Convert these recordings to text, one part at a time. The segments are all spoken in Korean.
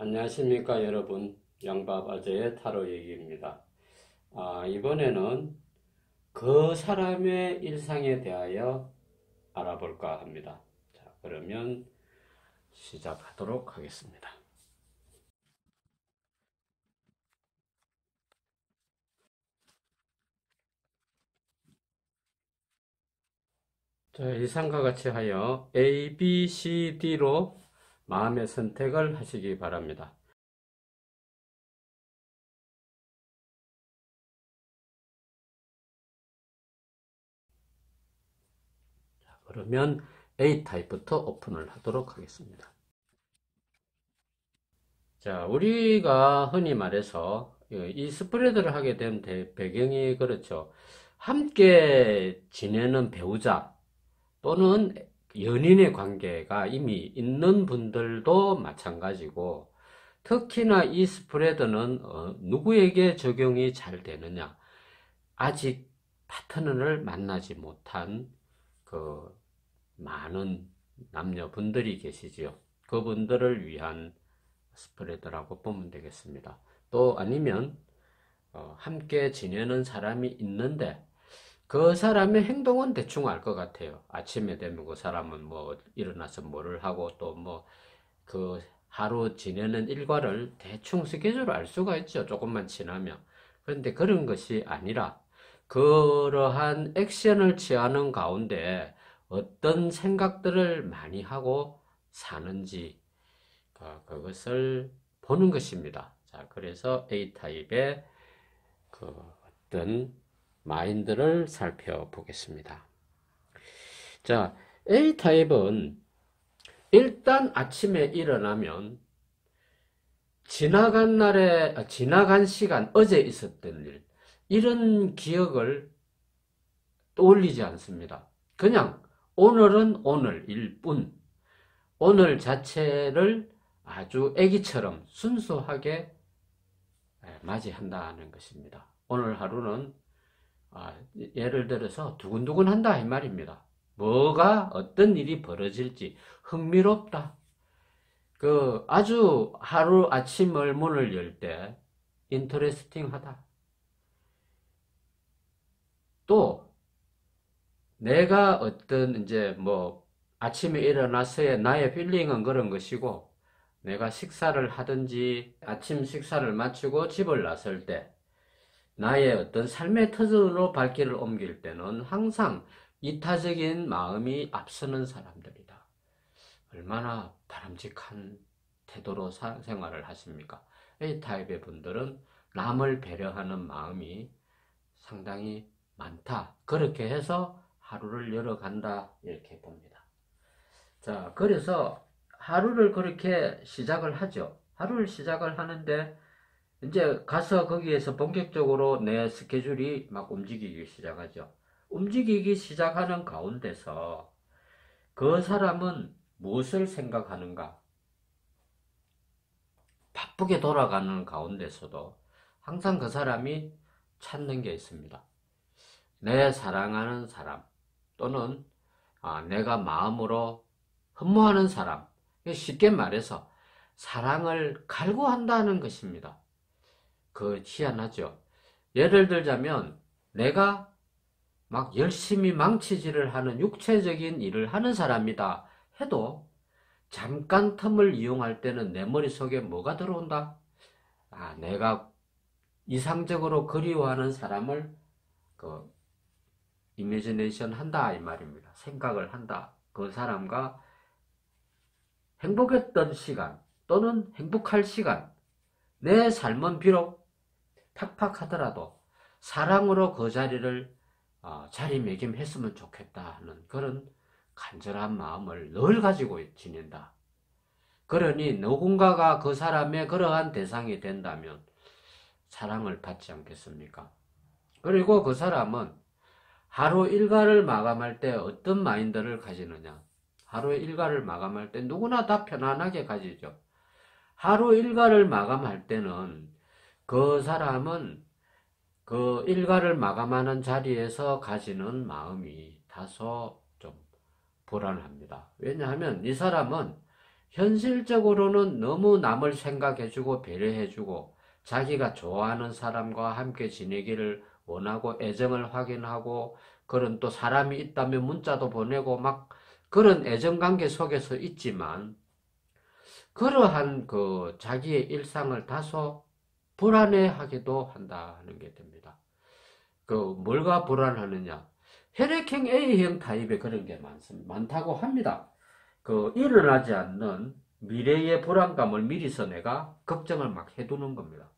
안녕하십니까 여러분, 양밥아재의 타로 얘기입니다. 이번에는 그 사람의 일상에 대하여 알아볼까 합니다. 자, 그러면 시작하도록 하겠습니다. 자, 이상과 같이 하여 A, B, C, D로 마음의 선택을 하시기 바랍니다. 자, 그러면 A 타입부터 오픈을 하도록 하겠습니다. 자, 우리가 흔히 말해서 이 스프레드를 하게 된 배경이 그렇죠. 함께 지내는 배우자 또는 연인의 관계가 이미 있는 분들도 마찬가지고, 특히나 이 스프레드는 누구에게 적용이 잘 되느냐, 아직 파트너를 만나지 못한 그 많은 남녀분들이 계시지요. 그분들을 위한 스프레드라고 보면 되겠습니다. 또 아니면 함께 지내는 사람이 있는데 그 사람의 행동은 대충 알 것 같아요. 아침에 되면 그 사람은 뭐 일어나서 뭐를 하고 또 뭐 그 하루 지내는 일과를 대충 스케줄을 알 수가 있죠. 조금만 지나면. 그런데 그런 것이 아니라 그러한 액션을 취하는 가운데 어떤 생각들을 많이 하고 사는지 그것을 보는 것입니다. 자, 그래서 A타입의 그 어떤 마인드를 살펴보겠습니다. 자, A타입은 일단 아침에 일어나면 지나간 시간, 어제 있었던 일, 이런 기억을 떠올리지 않습니다. 그냥 오늘은 오늘일 뿐, 오늘 자체를 아주 애기처럼 순수하게 맞이한다는 것입니다. 오늘 하루는 예를 들어서 두근두근 한다 이 말입니다. 뭐가 어떤 일이 벌어질지 흥미롭다. 아주 하루 아침을 문을 열 때 인터레스팅하다. 또 내가 어떤 이제 뭐 아침에 일어나서의 나의 필링은 그런 것이고, 내가 식사를 하든지 아침 식사를 마치고 집을 나설 때 나의 어떤 삶의 터전으로 발길을 옮길 때는 항상 이타적인 마음이 앞서는 사람들이다. 얼마나 바람직한 태도로 생활을 하십니까? A타입의 분들은 남을 배려하는 마음이 상당히 많다. 그렇게 해서 하루를 열어간다. 이렇게 봅니다. 자, 그래서 하루를 그렇게 시작을 하죠. 하루를 시작을 하는데 이제 가서 거기에서 본격적으로 내 스케줄이 막 움직이기 시작하죠. 움직이기 시작하는 가운데서 그 사람은 무엇을 생각하는가? 바쁘게 돌아가는 가운데서도 항상 그 사람이 찾는 게 있습니다. 내 사랑하는 사람 또는 내가 마음으로 흠모하는 사람, 쉽게 말해서 사랑을 갈구한다는 것입니다. 희한하죠. 예를 들자면 내가 막 열심히 망치질을 하는 육체적인 일을 하는 사람이다 해도 잠깐 틈을 이용할 때는 내 머릿속에 뭐가 들어온다? 내가 이상적으로 그리워하는 사람을 이미지네이션 한다 이 말입니다. 생각을 한다. 그 사람과 행복했던 시간 또는 행복할 시간, 내 삶은 비록 팍팍하더라도 사랑으로 그 자리를 자리매김했으면 좋겠다 하는 그런 간절한 마음을 늘 가지고 지낸다. 그러니 누군가가 그 사람의 그러한 대상이 된다면 사랑을 받지 않겠습니까? 그리고 그 사람은 하루 일과를 마감할 때 어떤 마인드를 가지느냐? 하루의 일과를 마감할 때 누구나 다 편안하게 가지죠. 하루 일과를 마감할 때는 그 사람은 그 일과를 마감하는 자리에서 가지는 마음이 다소 좀 불안합니다. 왜냐하면 이 사람은 현실적으로는 너무 남을 생각해주고 배려해주고 자기가 좋아하는 사람과 함께 지내기를 원하고 애정을 확인하고 그런 또 사람이 있다면 문자도 보내고 막 그런 애정관계 속에서 있지만 그러한 그 자기의 일상을 다소 불안해하기도 한다는 게 됩니다. 그 뭘가 불안하느냐? 혈액형 A형 타입에 그런 게 많다고 합니다. 그 일어나지 않는 미래의 불안감을 미리서 내가 걱정을 막 해두는 겁니다.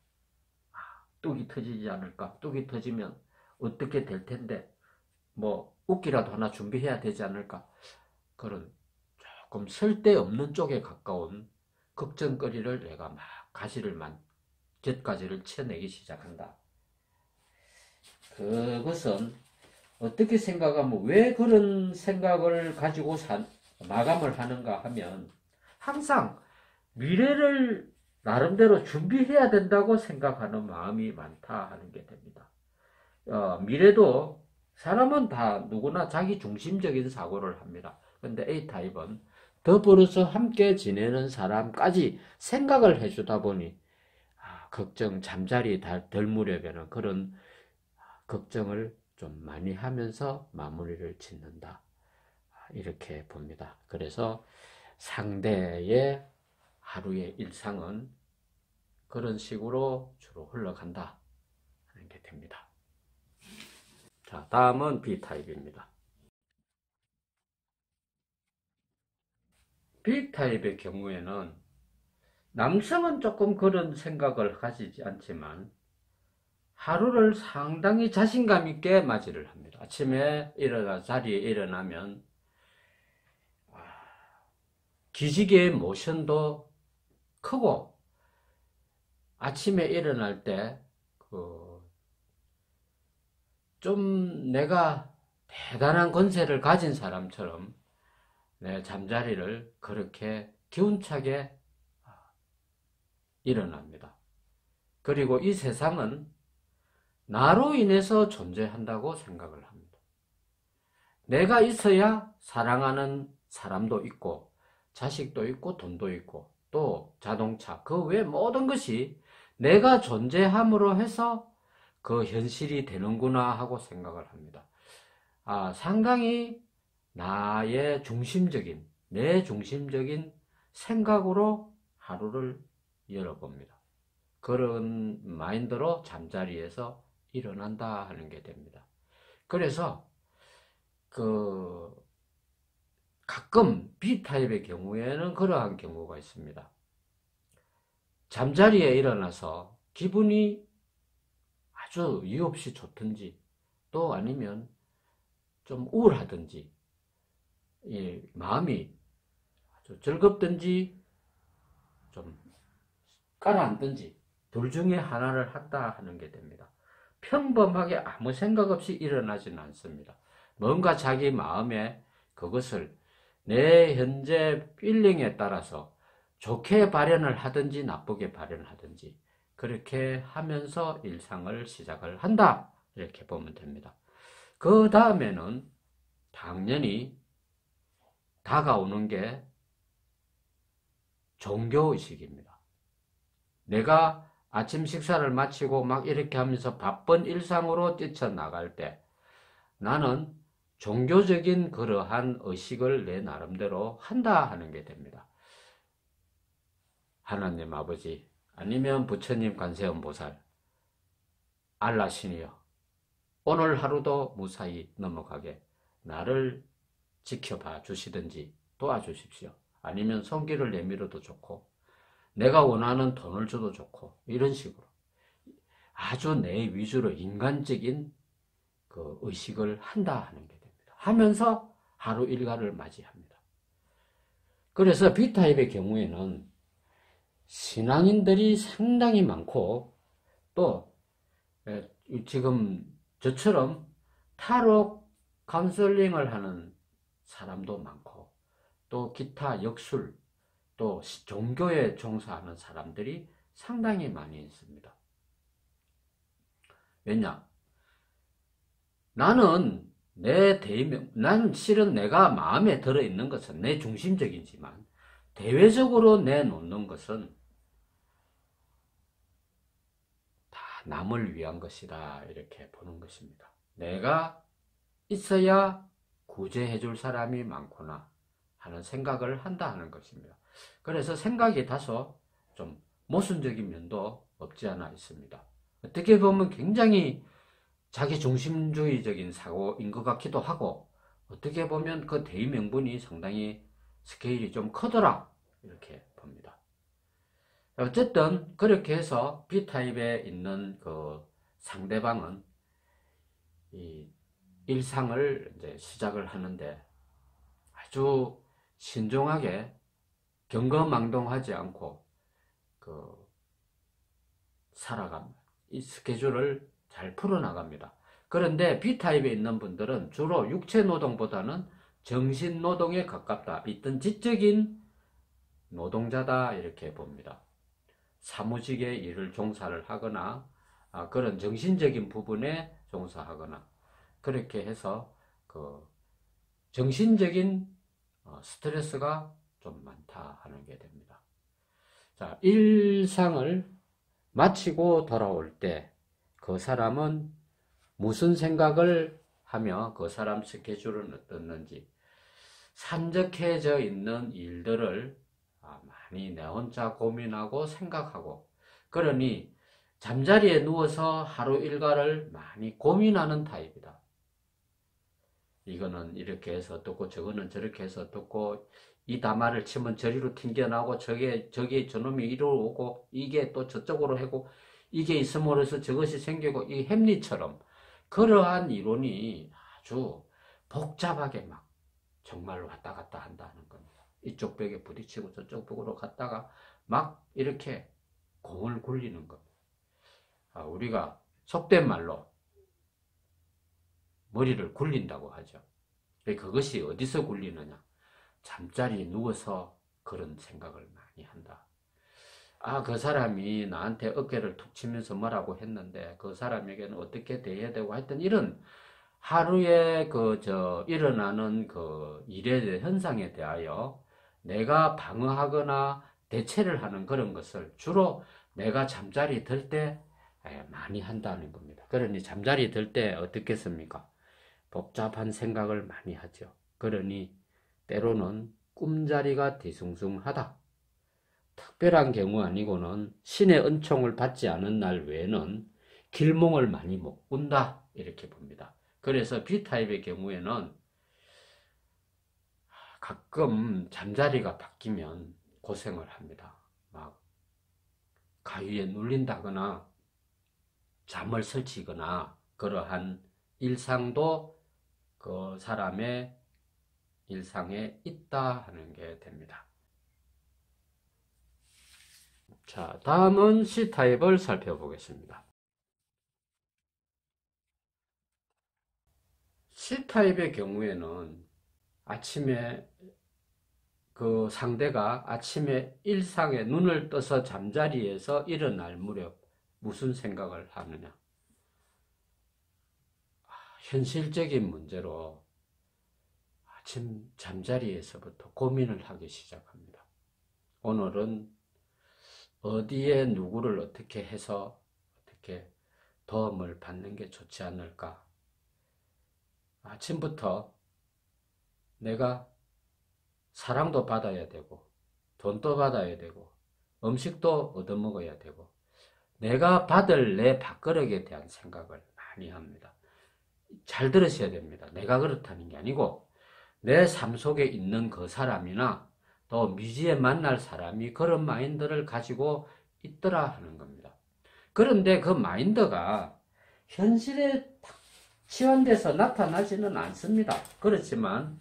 뚝이 터지지 않을까? 뚝이 터지면 어떻게 될 텐데 뭐 웃기라도 하나 준비해야 되지 않을까? 그런 조금 쓸데없는 쪽에 가까운 걱정거리를 내가 막 곁가지를 쳐내기 시작한다. 그것은 어떻게 생각하면 왜 그런 생각을 가지고 마감을 하는가 하면 항상 미래를 나름대로 준비해야 된다고 생각하는 마음이 많다 하는 게 됩니다. 미래도 사람은 다 누구나 자기 중심적인 사고를 합니다. 근데 A타입은 더불어서 함께 지내는 사람까지 생각을 해주다 보니 걱정, 잠자리 들 무렵에는 그런 걱정을 좀 많이 하면서 마무리를 짓는다. 이렇게 봅니다. 그래서 상대의 하루의 일상은 그런 식으로 주로 흘러간다 하는 게 됩니다. 자, 다음은 B타입입니다. B타입의 경우에는 남성은 조금 그런 생각을 가지지 않지만 하루를 상당히 자신감 있게 맞이를 합니다. 아침에 자리에 일어나면 기지개의 모션도 크고 아침에 일어날 때 좀 내가 대단한 권세를 가진 사람처럼 내 잠자리를 그렇게 기운차게 일어납니다. 그리고 이 세상은 나로 인해서 존재한다고 생각을 합니다. 내가 있어야 사랑하는 사람도 있고 자식도 있고 돈도 있고 또 자동차 그 외 모든 것이 내가 존재함으로 해서 그 현실이 되는구나 하고 생각을 합니다. 상당히 내 중심적인 생각으로 하루를 열어봅니다. 그런 마인드로 잠자리에서 일어난다 하는 게 됩니다. 그래서 가끔 B타입의 경우에는 그러한 경우가 있습니다. 잠자리에 일어나서 기분이 아주 이유 없이 좋든지 또 아니면 좀 우울하든지 마음이 아주 즐겁든지 좀 가라앉든지 둘 중에 하나를 한다 하는 게 됩니다. 평범하게 아무 생각 없이 일어나지는 않습니다. 뭔가 자기 마음에 그것을 내 현재 필링에 따라서 좋게 발현을 하든지 나쁘게 발현하든지 그렇게 하면서 일상을 시작을 한다 이렇게 보면 됩니다. 그 다음에는 당연히 다가오는 게 종교의식입니다. 내가 아침 식사를 마치고 막 이렇게 하면서 바쁜 일상으로 뛰쳐나갈 때 나는 종교적인 그러한 의식을 내 나름대로 한다 하는 게 됩니다. 하나님 아버지 아니면 부처님 관세음보살 알라신이여 오늘 하루도 무사히 넘어가게 나를 지켜봐 주시든지 도와주십시오. 아니면 손길을 내밀어도 좋고 내가 원하는 돈을 줘도 좋고 이런 식으로 아주 내 위주로 인간적인 그 의식을 한다 하는 게 됩니다. 하면서 하루 일과를 맞이합니다. 그래서 B타입의 경우에는 신앙인들이 상당히 많고 또 지금 저처럼 타로 카운슬링을 하는 사람도 많고 또 기타 역술 또 종교에 종사하는 사람들이 상당히 많이 있습니다. 왜냐? 나는 난 실은 내가 마음에 들어있는 것은 내 중심적이지만 대외적으로 내놓는 것은 다 남을 위한 것이다 이렇게 보는 것입니다. 내가 있어야 구제해 줄 사람이 많구나 하는 생각을 한다 하는 것입니다. 그래서 생각이 다소 좀 모순적인 면도 없지 않아 있습니다. 어떻게 보면 굉장히 자기 중심주의적인 사고인 것 같기도 하고, 어떻게 보면 그 대의 명분이 상당히 스케일이 좀 크더라 이렇게 봅니다. 어쨌든 그렇게 해서 B타입에 있는 그 상대방은 이 일상을 이제 시작을 하는데 아주 신중하게 경거망동하지 않고 살아갑니다. 이 스케줄을 잘 풀어나갑니다. 그런데 B타입에 있는 분들은 주로 육체노동보다는 정신노동에 가깝다. 이떤 지적인 노동자다 이렇게 봅니다. 사무직의 일을 종사를 하거나 그런 정신적인 부분에 종사하거나 그렇게 해서 정신적인 스트레스가 좀 많다 하는 게 됩니다. 자, 일상을 마치고 돌아올 때 그 사람은 무슨 생각을 하며 그 사람 스케줄은 어떻는지, 산적해져 있는 일들을 많이 내 혼자 고민하고 생각하고, 그러니 잠자리에 누워서 하루 일과를 많이 고민하는 타입이다. 이거는 이렇게 해서 어떻고 저거는 저렇게 해서 어떻고, 이 다마를 치면 저리로 튕겨나오고 저게 저놈이 이리로 오고 이게 또 저쪽으로 하고 이게 있음으로써 저것이 생기고, 이 햄릿처럼 그러한 이론이 아주 복잡하게 막 정말 왔다 갔다 한다는 겁니다. 이쪽 벽에 부딪히고 저쪽 벽으로 갔다가 막 이렇게 공을 굴리는 겁니다. 우리가 속된 말로 머리를 굴린다고 하죠. 그것이 어디서 굴리느냐? 잠자리에 누워서 그런 생각을 많이 한다. 그 사람이 나한테 어깨를 툭 치면서 뭐라고 했는데 그 사람에게는 어떻게 대해야 되고, 하여튼 이런 하루에 일어나는 그 일에 대한 현상에 대하여 내가 방어하거나 대체를 하는 그런 것을 주로 내가 잠자리 들 때 많이 한다는 겁니다. 그러니 잠자리 들 때 어떻겠습니까? 복잡한 생각을 많이 하죠. 그러니 때로는 꿈자리가 뒤숭숭하다. 특별한 경우 아니고는 신의 은총을 받지 않은 날 외에는 길몽을 많이 못 꾼다 이렇게 봅니다. 그래서 B타입의 경우에는 가끔 잠자리가 바뀌면 고생을 합니다. 막 가위에 눌린다거나 잠을 설치거나 그러한 일상도 그 사람의 일상에 있다 하는 게 됩니다. 자, 다음은 C타입을 살펴보겠습니다. C타입의 경우에는 아침에 그 상대가 아침에 일상에 눈을 떠서 잠자리에서 일어날 무렵 무슨 생각을 하느냐? 현실적인 문제로 아침 잠자리에서부터 고민을 하기 시작합니다. 오늘은 어디에 누구를 어떻게 해서 어떻게 도움을 받는 게 좋지 않을까? 아침부터 내가 사랑도 받아야 되고 돈도 받아야 되고 음식도 얻어먹어야 되고 내가 받을 내 밥그릇에 대한 생각을 많이 합니다. 잘 들으셔야 됩니다. 내가 그렇다는 게 아니고 내 삶 속에 있는 그 사람이나 또 미지에 만날 사람이 그런 마인드를 가지고 있더라 하는 겁니다. 그런데 그 마인드가 현실에 딱 치환돼서 나타나지는 않습니다. 그렇지만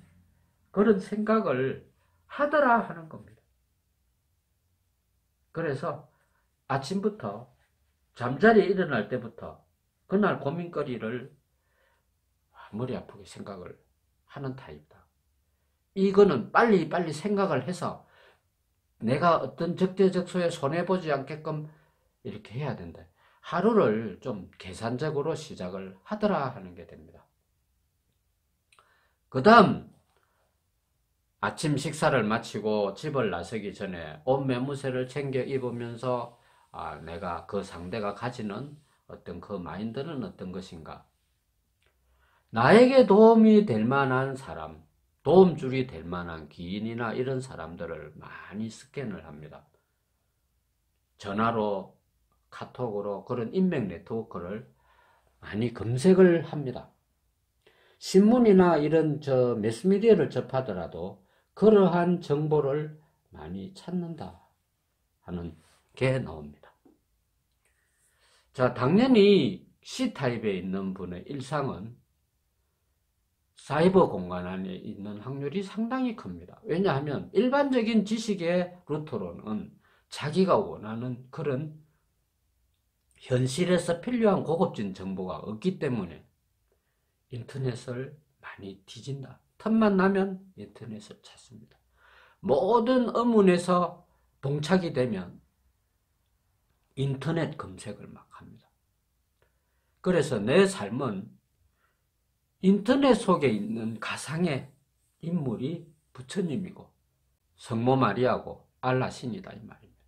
그런 생각을 하더라 하는 겁니다. 그래서 아침부터 잠자리에 일어날 때부터 그날 고민거리를 머리 아프게 생각을 하는 타입이다. 이거는 빨리 생각을 해서 내가 어떤 적재적소에 손해보지 않게끔 이렇게 해야 된다. 하루를 좀 계산적으로 시작을 하더라 하는 게 됩니다. 그 다음 아침 식사를 마치고 집을 나서기 전에 옷 매무새를 챙겨 입으면서 내가 그 상대가 가지는 어떤 그 마인드는 어떤 것인가? 나에게 도움이 될 만한 사람, 도움줄이 될 만한 기인이나 이런 사람들을 많이 스캔을 합니다. 전화로, 카톡으로 그런 인맥 네트워크를 많이 검색을 합니다. 신문이나 이런 매스미디어를 접하더라도 그러한 정보를 많이 찾는다 하는 게 나옵니다. 자, 당연히 C타입에 있는 분의 일상은 사이버 공간 안에 있는 확률이 상당히 큽니다. 왜냐하면 일반적인 지식의 루트로는 자기가 원하는 그런 현실에서 필요한 고급진 정보가 없기 때문에 인터넷을 많이 뒤진다. 틈만 나면 인터넷을 찾습니다. 모든 의문에서 봉착이 되면 인터넷 검색을 막 합니다. 그래서 내 삶은 인터넷 속에 있는 가상의 인물이 부처님이고 성모 마리아고 알라 신이다 이 말입니다.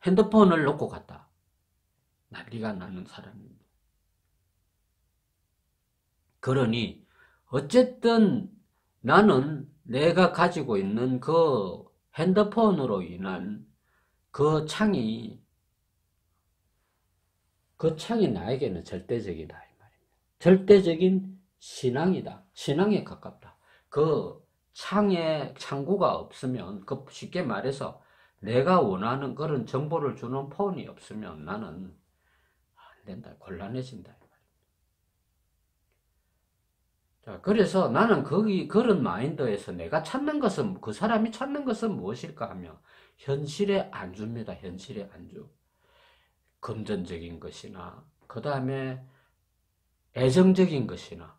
핸드폰을 놓고 갔다. 난리가 나는 사람입니다. 그러니 어쨌든 나는 내가 가지고 있는 그 핸드폰으로 인한 그 창이 나에게는 절대적이다 이 말입니다. 절대적인 신앙이다. 신앙에 가깝다. 그 창구가 없으면 쉽게 말해서 내가 원하는 그런 정보를 주는 폰이 없으면 나는 안 된다. 곤란해진다. 자, 그래서 나는 그런 마인드에서 내가 찾는 것은, 그 사람이 찾는 것은 무엇일까 하며, 현실의 안주입니다. 현실의 안주. 금전적인 것이나, 그 다음에 애정적인 것이나,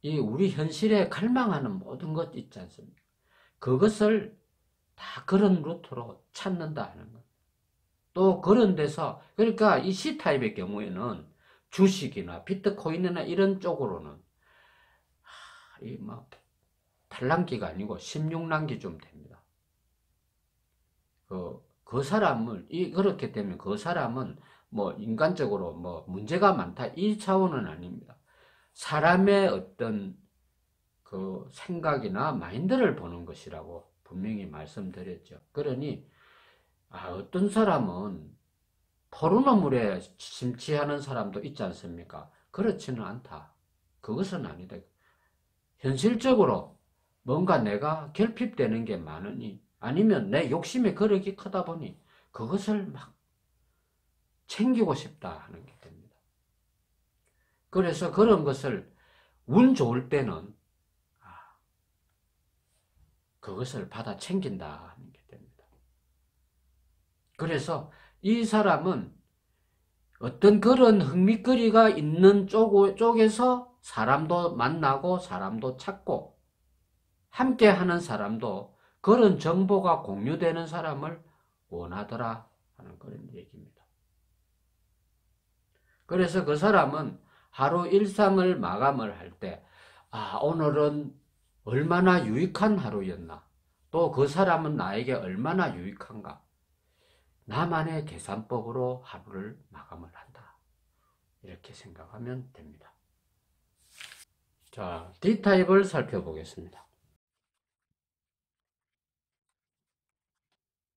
이 우리 현실에 갈망하는 모든 것 있지 않습니까? 그것을 다 그런 루트로 찾는다 하는 것. 또 그런 데서, 그러니까 이 C타입의 경우에는 주식이나 비트코인이나 이런 쪽으로는 이 탈랑기가 아니고 16난기 좀 됩니다. 그 사람을, 그렇게 되면 그 사람은 인간적으로 문제가 많다 이 차원은 아닙니다. 사람의 어떤 그 생각이나 마인드를 보는 것이라고 분명히 말씀드렸죠. 그러니, 어떤 사람은 포르노물에 심취하는 사람도 있지 않습니까? 그렇지는 않다. 그것은 아니다. 현실적으로 뭔가 내가 결핍되는 게 많으니 아니면 내 욕심의 거력이 크다 보니 그것을 막 챙기고 싶다 하는 게 됩니다. 그래서 그런 것을 운 좋을 때는 그것을 받아 챙긴다 하는 게 됩니다. 그래서 이 사람은 어떤 그런 흥미거리가 있는 쪽에서 사람도 만나고 사람도 찾고 함께 하는 사람도 그런 정보가 공유되는 사람을 원하더라 하는 그런 얘기입니다. 그래서 그 사람은 하루 일상을 마감을 할 때, 오늘은 얼마나 유익한 하루였나, 또 그 사람은 나에게 얼마나 유익한가, 나만의 계산법으로 하루를 마감을 한다. 이렇게 생각하면 됩니다. 자, D타입을 살펴보겠습니다.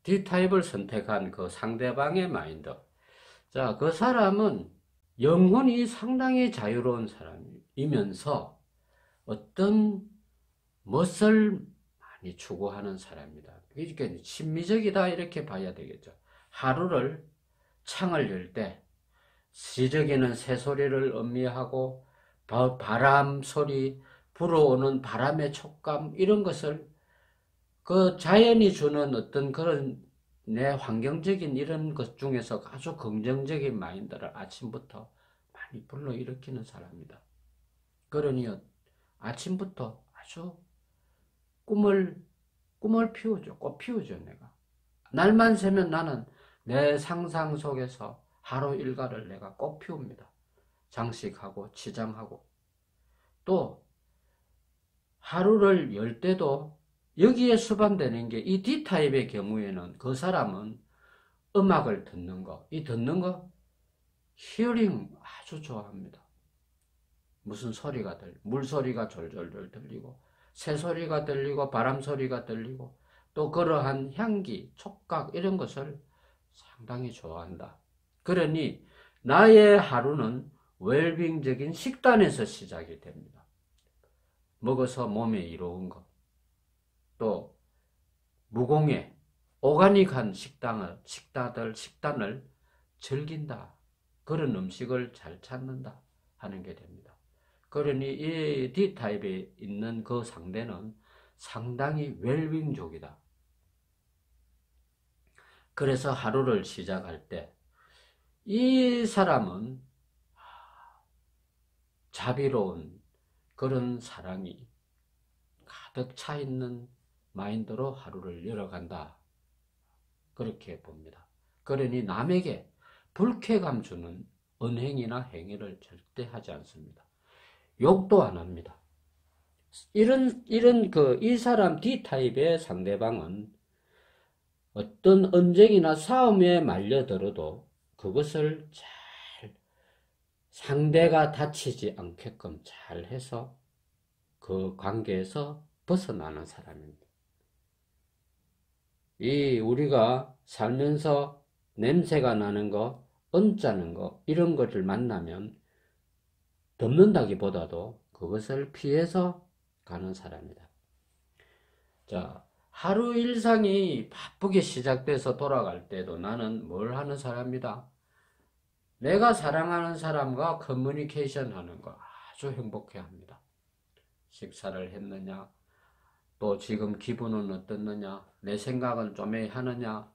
D타입을 선택한 그 상대방의 마인드. 자, 그 사람은 영혼이 상당히 자유로운 사람이면서 어떤 멋을 많이 추구하는 사람이다. 이게 심미적이다 이렇게 봐야 되겠죠. 하루를 창을 열 때 시적이는 새소리를 음미하고 바람 소리, 불어오는 바람의 촉감 이런 것을 그 자연이 주는 어떤 그런 내 환경적인 이런 것 중에서 아주 긍정적인 마인드를 아침부터 많이 불러일으키는 사람이다. 그러니 아침부터 아주 꿈을 피우죠. 꽃 피우죠, 내가. 날만 새면 나는 내 상상 속에서 하루 일과를 내가 꽃 피웁니다. 장식하고 치장하고 또 하루를 열 때도 여기에 수반되는 게 이 D타입의 경우에는 그 사람은 음악을 듣는 거, 이 듣는 거 히어링 아주 좋아합니다. 무슨 소리가 물소리가 졸졸졸 들리고 새소리가 들리고 바람소리가 들리고 또 그러한 향기, 촉각 이런 것을 상당히 좋아한다. 그러니 나의 하루는 웰빙적인 식단에서 시작이 됩니다. 먹어서 몸에 이로운 것, 또 무공해 오가닉한 식단을 즐긴다. 그런 음식을 잘 찾는다 하는 게 됩니다. 그러니 이 D타입에 있는 그 상대는 상당히 웰빙족이다. 그래서 하루를 시작할 때 이 사람은 자비로운 그런 사랑이 가득 차 있는 마인드로 하루를 열어간다. 그렇게 봅니다. 그러니 남에게 불쾌감 주는 언행이나 행위를 절대 하지 않습니다. 욕도 안 합니다. 이 사람 D타입의 상대방은 어떤 언쟁이나 싸움에 말려들어도 그것을 잘 상대가 다치지 않게끔 잘 해서 그 관계에서 벗어나는 사람입니다. 우리가 살면서 냄새가 나는 거, 언짢은 거, 이런 것을 만나면 덮는다기보다도 그것을 피해서 가는 사람이다. 자, 하루 일상이 바쁘게 시작돼서 돌아갈 때도 나는 뭘 하는 사람이다? 내가 사랑하는 사람과 커뮤니케이션 하는 거 아주 행복해 합니다. 식사를 했느냐, 또 지금 기분은 어떻느냐, 내 생각은 좀 하느냐,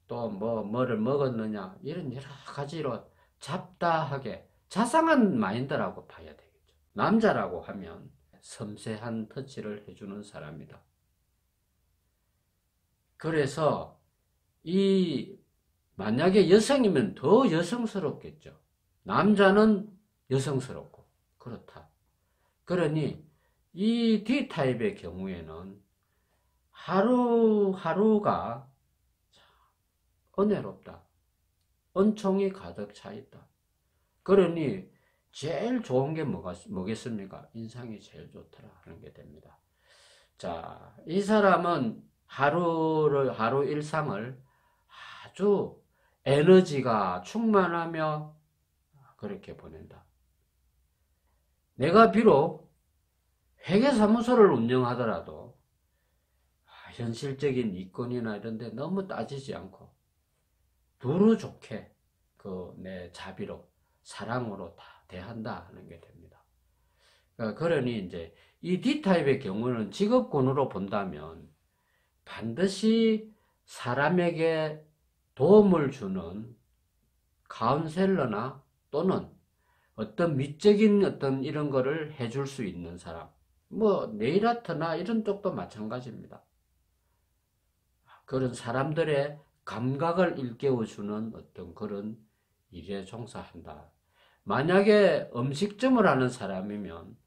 또 뭐를 먹었느냐, 이런 여러 가지로 잡다하게 자상한 마인드라고 봐야 되겠죠. 남자라고 하면 섬세한 터치를 해주는 사람이다. 그래서 만약에 여성이면 더 여성스럽겠죠. 남자는 여성스럽고 그렇다. 그러니 이 D타입의 경우에는 하루하루가 은혜롭다. 은총이 가득 차 있다. 그러니 제일 좋은 게 뭐겠습니까? 인상이 제일 좋더라 하는 게 됩니다. 자, 이 사람은 하루 일상을 아주 에너지가 충만하며 그렇게 보낸다. 내가 비록 회계사무소를 운영하더라도 현실적인 이권이나 이런 데 너무 따지지 않고 두루 좋게 내 자비로 사랑으로 다 대한다 하는 게 됩니다. 그러니 이제 이 D타입의 경우는 직업군으로 본다면 반드시 사람에게 도움을 주는 카운셀러나 또는 어떤 미적인 어떤 이런 거를 해줄 수 있는 사람, 네일아트나 이런 쪽도 마찬가지입니다. 그런 사람들의 감각을 일깨워주는 어떤 그런 일에 종사한다. 만약에 음식점을 하는 사람이면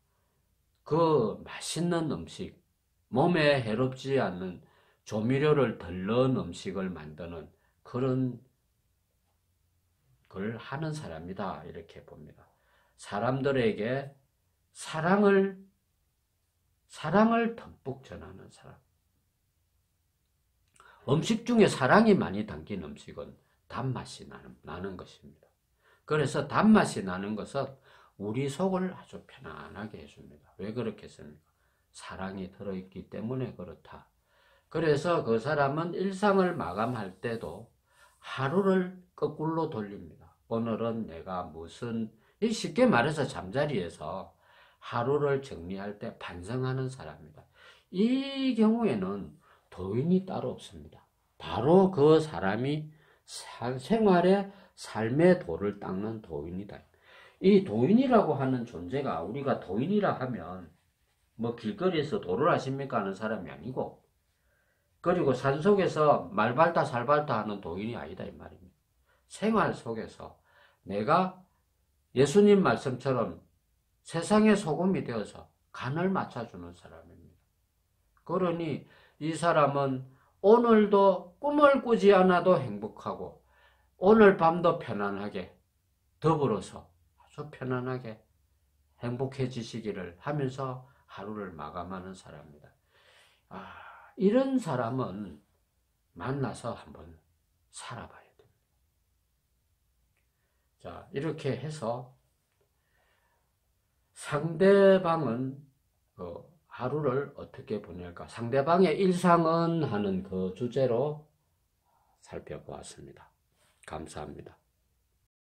그 맛있는 음식, 몸에 해롭지 않는 조미료를 덜 넣은 음식을 만드는 그런 걸 하는 사람이다. 이렇게 봅니다. 사람들에게 사랑을 듬뿍 전하는 사람. 음식 중에 사랑이 많이 담긴 음식은 단맛이 나는 것입니다. 그래서 단맛이 나는 것은 우리 속을 아주 편안하게 해줍니다. 왜 그렇겠습니까? 사랑이 들어있기 때문에 그렇다. 그래서 그 사람은 일상을 마감할 때도 하루를 거꾸로 돌립니다. 오늘은 내가 쉽게 말해서 잠자리에서 하루를 정리할 때 반성하는 사람입니다. 이 경우에는 도인이 따로 없습니다. 바로 그 사람이 생활의 삶의 도를 닦는 도인이다. 이 도인이라고 하는 존재가 우리가 도인이라 하면 길거리에서 도를 아십니까 하는 사람이 아니고, 그리고 산속에서 말발다 살발다 하는 도인이 아니다 이 말입니다. 생활 속에서 내가 예수님 말씀처럼 세상의 소금이 되어서 간을 맞춰주는 사람입니다. 그러니 이 사람은 오늘도 꿈을 꾸지 않아도 행복하고 오늘 밤도 편안하게 더불어서 아주 편안하게 행복해지시기를 하면서 하루를 마감하는 사람입니다. 이런 사람은 만나서 한번 살아봐야 됩니다. 자, 이렇게 해서 상대방은 하루를 어떻게 보낼까? 상대방의 일상은 하는 그 주제로 살펴보았습니다. 감사합니다.